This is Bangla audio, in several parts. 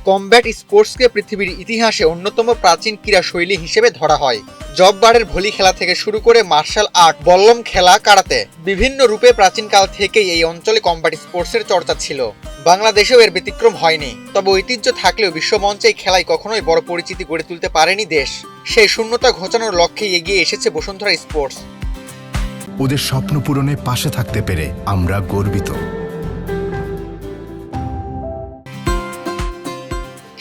কমব্যাট স্পোর্টসকে পৃথিবীর ইতিহাসে অন্যতম প্রাচীন ক্রীড়া শৈলী হিসেবে ধরা হয়। জববারের ভলি খেলা থেকে শুরু করে মার্শাল আর্ট, বল্লম খেলা, কারাতে বিভিন্ন রূপে প্রাচীনকাল থেকেই এই অঞ্চলে কমব্যাট স্পোর্টসের চর্চা ছিল। বাংলাদেশেও এর ব্যতিক্রম হয়নি। তবে ঐতিহ্য থাকলেও বিশ্বমঞ্চে এই খেলায় কখনোই বড় পরিচিতি গড়ে তুলতে পারেনি দেশ। সেই শূন্যতা ঘোচানোর লক্ষ্যে এগিয়ে এসেছে বসুন্ধরা স্পোর্টস। ওদের স্বপ্ন পূরণে পাশে থাকতে পেরে আমরা গর্বিত।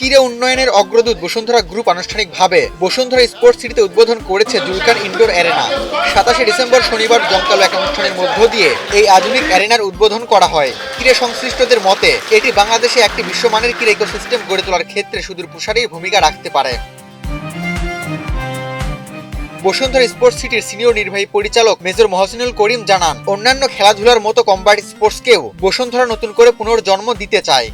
ক্রীড়া উন্নয়নের অগ্রদূত বসুন্ধরা গ্রুপ আনুষ্ঠানিকভাবে বসুন্ধরা স্পোর্টস সিটিতে উদ্বোধন করেছে জুলকান ইনডোর অ্যারেনা। 27 ডিসেম্বর শনিবার জমকালো এক অনুষ্ঠানের মধ্য দিয়ে এই আধুনিক অ্যারেনার উদ্বোধন করা হয়। ক্রীড়া সংশ্লিষ্টদের মতে এটি বাংলাদেশে একটি বিশ্বমানের ক্রীড়া ইকোসিস্টেম গড়ে তোলার ক্ষেত্রে সুদূর প্রসারী ভূমিকা রাখতে পারে। বসুন্ধরা স্পোর্টস সিটির সিনিয়র নির্বাহী পরিচালক মেজর মহসিনুল করিম জানান, অন্যান্য খেলাধুলার মতো কমব্যাট স্পোর্টসকেও বসুন্ধরা নতুন করে পুনর্জন্ম দিতে চায়।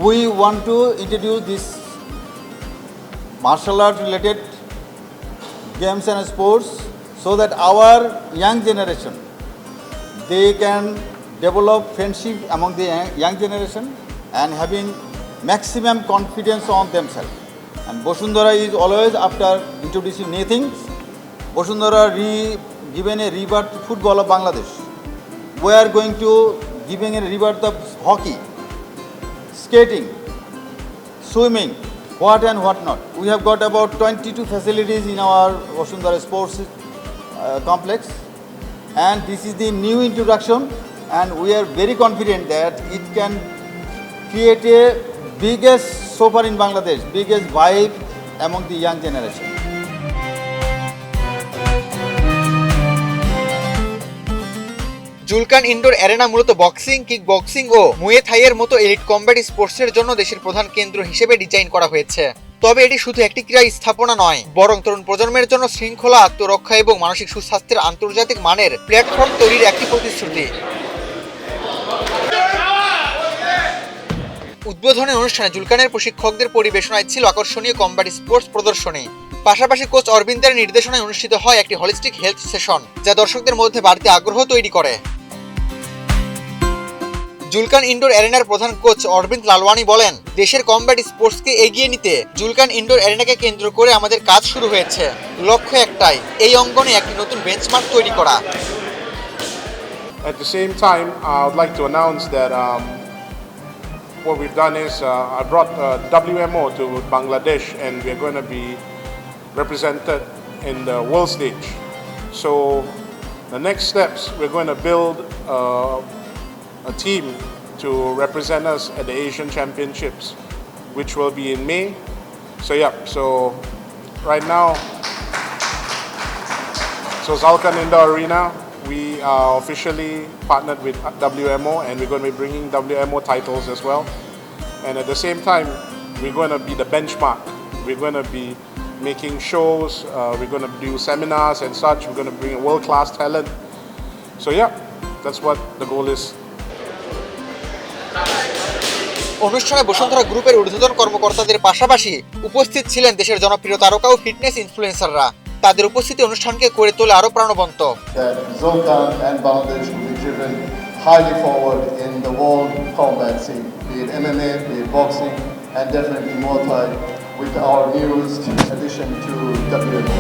We want to introduce this martial art related games and sports so that our young generation, they can develop friendship among the young generation and having maximum confidence on themselves. And Bosundhara is always after introducing new things. Bosundhara given a rebirth to football of Bangladesh. We are going to giving a rebirth of hockey, skating, swimming, what and what not. We have got about 22 facilities in our Bosundhara Sports complex, and this is the new introduction, and we are very confident that it can create a biggest so far in Bangladesh, biggest vibe among the young generation. জুলকান ইনডোর অ্যারেনা মূলত বক্সিং, কিক বক্সিং ও মুয়ে থাইয়ের মতো এলিট কমব্যাট স্পোর্টসের জন্য দেশের প্রধান কেন্দ্র হিসেবে ডিজাইন করা হয়েছে। তবে এটি শুধু একটি ক্রীড়া স্থাপনা নয়, বরং তরুণ প্রজন্মের জন্য শৃঙ্খলা, আত্মরক্ষা এবং মানসিক সুস্বাস্থ্যের আন্তর্জাতিক মানের প্ল্যাটফর্ম তৈরির একটি প্রতিশ্রুতি। উদ্বোধনী অনুষ্ঠানে জুলকানের প্রশিক্ষকদের পরিবেশনায় ছিল আকর্ষণীয় কমব্যাট স্পোর্টস প্রদর্শনী। পাশাপাশি কোচ অরবিন্দের নির্দেশনায় অনুষ্ঠিত হয় একটি হলিস্টিক হেলথ সেশন, যা দর্শকদের মধ্যে বাড়তি আগ্রহ তৈরি করে। জুলকান ইনডোর অ্যারেনার প্রধান কোচ অরবিন্দ লালওয়ানি বলেন, দেশের কমব্যাট স্পোর্টসকে এগিয়ে নিতে জুলকান ইনডোর অ্যারেনাকে কেন্দ্র করে আমাদের কাজ শুরু হয়েছে। লক্ষ্য একটাই, এই অঙ্গনে একটি নতুন বেঞ্চমার্ক তৈরি করা। At the same time, I would like to announce that what we've done is I brought WMO to Bangladesh, and we're going to be represented in the world stage. So the next steps, we're going to build a team to represent us at the Asian Championships, which will be in May. So right now, Zalkan Indoor Arena, we are officially partnered with WMO, and we're going to be bringing WMO titles as well. And at the same time, we're going to be the benchmark. We're going to be making shows, we're going to do seminars and such. We're going to bring a world-class talent. So that's what the goal is. অনুষ্ঠানে বসুন্ধরা গ্রুপের ঊর্ধ্বতন কর্মকর্তাদের পাশাপাশি উপস্থিত ছিলেন দেশের জনপ্রিয় তারকা ও ফিটনেস ইনফ্লুয়েন্সাররা। তাদের উপস্থিতি অনুষ্ঠানকে করে তোলে আরো প্রাণবন্ত। Zoltan and Bangladesh will be driven highly forward in the world combat scene, be it MMA, be it boxing, and definitely Muay Thai, with our newest addition to WMO.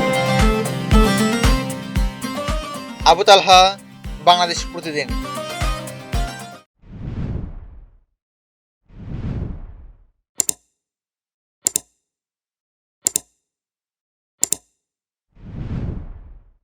Abu তালহা, বাংলাদেশ প্রতিদিন।